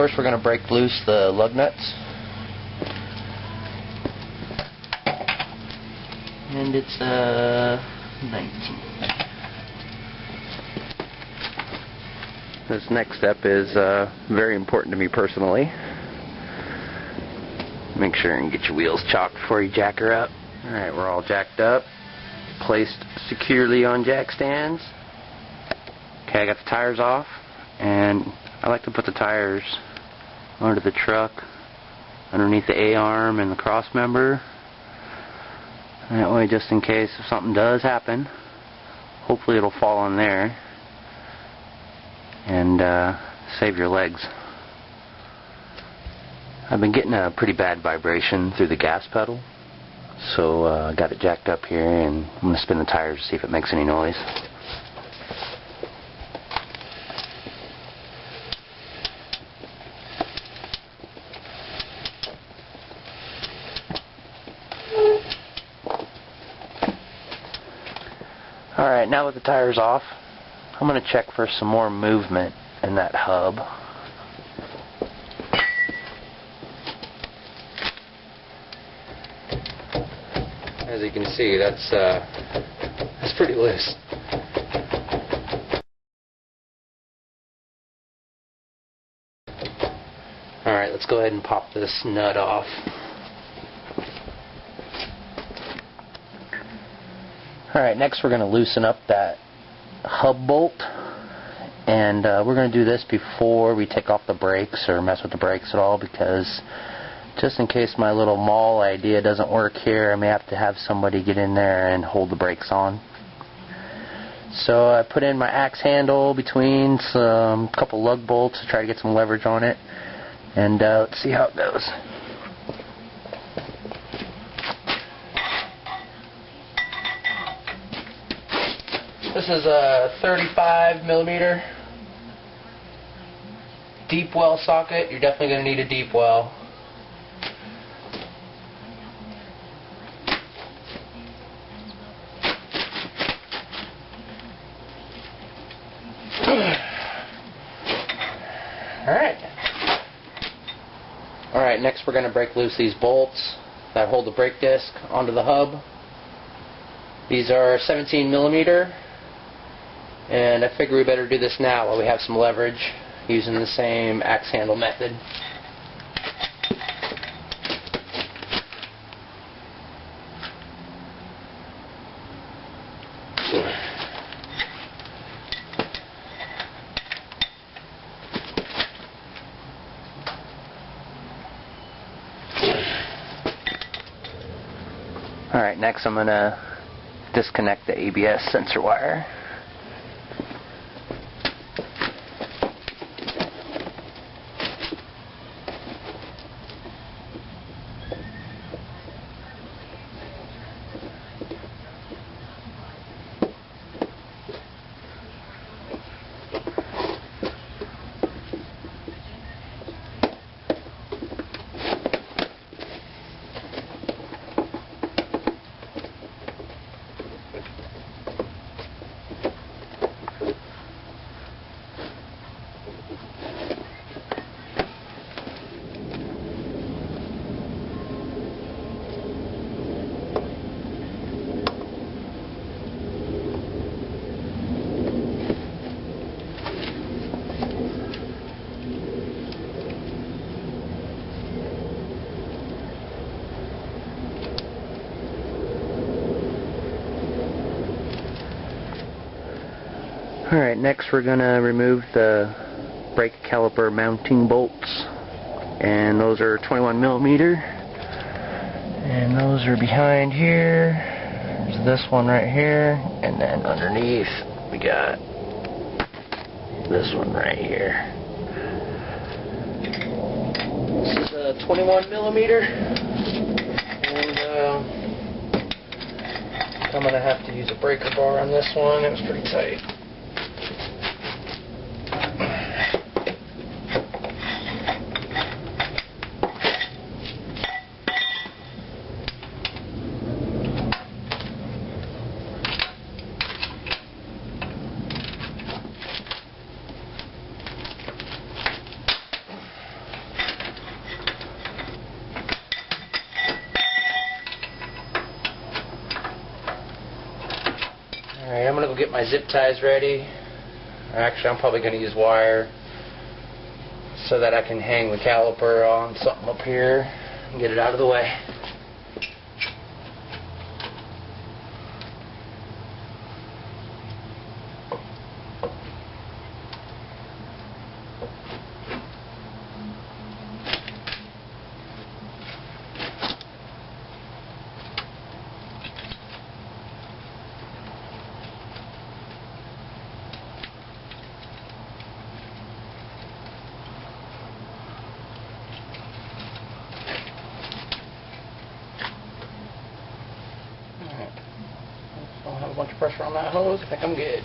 First we're going to break loose the lug nuts. And it's 19. This next step is very important to me personally. Make sure and get your wheels chocked before you jack her up. Alright, we're all jacked up, placed securely on jack stands. Okay, I got the tires off, and I like to put the tires under the truck, underneath the A-arm and the cross member. That way, just in case if something does happen, hopefully it'll fall on there and save your legs. I've been getting a pretty bad vibration through the gas pedal, so I got it jacked up here, and I'm going to spin the tires to see if it makes any noise. Alright, now that the tire's off, I'm going to check for some more movement in that hub. As you can see, that's pretty loose. Alright, let's go ahead and pop this nut off. Alright, next we're going to loosen up that hub bolt, and we're going to do this before we take off the brakes or mess with the brakes at all, because just in case my little maul idea doesn't work here, I may have to have somebody get in there and hold the brakes on. So I put in my axe handle between some couple lug bolts to try to get some leverage on it, and let's see how it goes. This is a 35mm deep well socket. You're definitely going to need a deep well. Alright, next we're going to break loose these bolts that hold the brake disc onto the hub. These are 17mm. And I figure we better do this now while we have some leverage using the same axe handle method. Alright, next I'm going to disconnect the ABS sensor wire. Alright, next we're going to remove the brake caliper mounting bolts, and those are 21mm, and those are behind here. There's this one right here, and then underneath we got this one right here. This is a 21mm, and I'm going to have to use a breaker bar on this one. It was pretty tight. my zip ties ready. Actually, I'm probably going to use wire so that I can hang the caliper on something up here and get it out of the way. Don't have a bunch of pressure on that hose. I think I'm good.